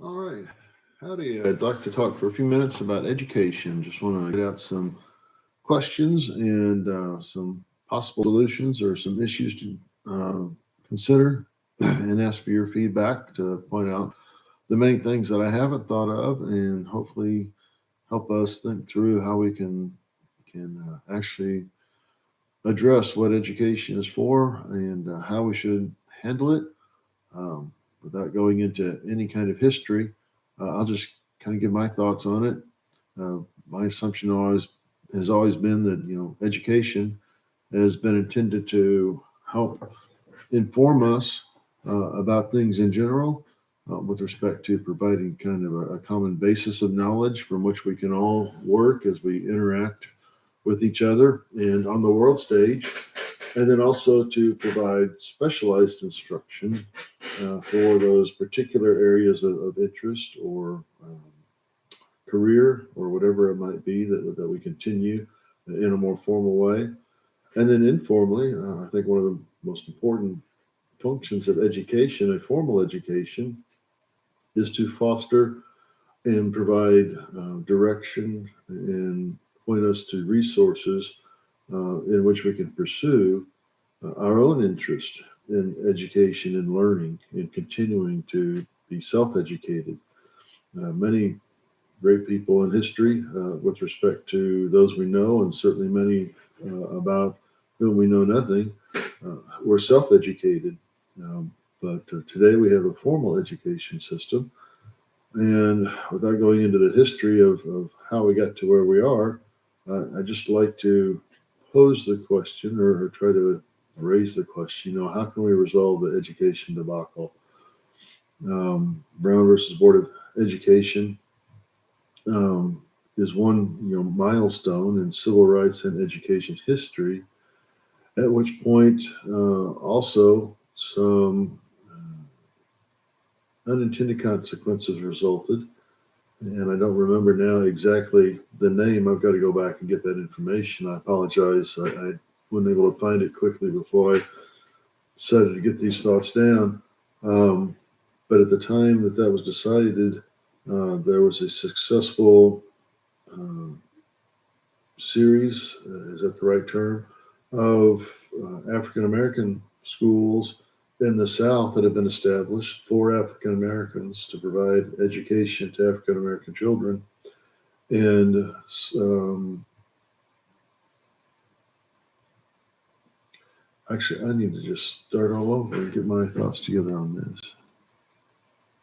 All right. Howdy. I'd like to talk for a few minutes about education. Just want to get out some questions and some possible solutions or some issues to uh, consider and ask for your feedback to point out the main things that I haven't thought of and hopefully help us think through how we can actually address what education is for and how we should handle it um, without going into any kind of history. I'll just kind of give my thoughts on it. My assumption always has always been that education has been intended to help inform us about things in general, with respect to providing kind of a common basis of knowledge from which we can all work as we interact with each other and on the world stage, and then also to provide specialized instruction for those particular areas of interest or career or whatever it might be that we continue in a more formal way. And then informally, I think one of the most important functions of education, a formal education, is to foster and provide direction and point us to resources in which we can pursue our own interest in education and learning and continuing to be self-educated. Many great people in history, with respect to those we know, and certainly many about whom we know nothing, were self-educated. But today we have a formal education system, and without going into the history of how we got to where we are, I just like to pose the question or try to raise the question, how can we resolve the education debacle? Brown versus Board of Education is one milestone in civil rights and education history, at which point also some unintended consequences resulted. And I don't remember now exactly the name. I've got to go back and get that information. I apologize. I wasn't able to find it quickly before I decided to get these thoughts down. But at the time that was decided, there was a successful series, is that the right term, of African American schools in the South that have been established for African Americans to provide education to African American children. And actually, I need to just start all over and get my thoughts together on this.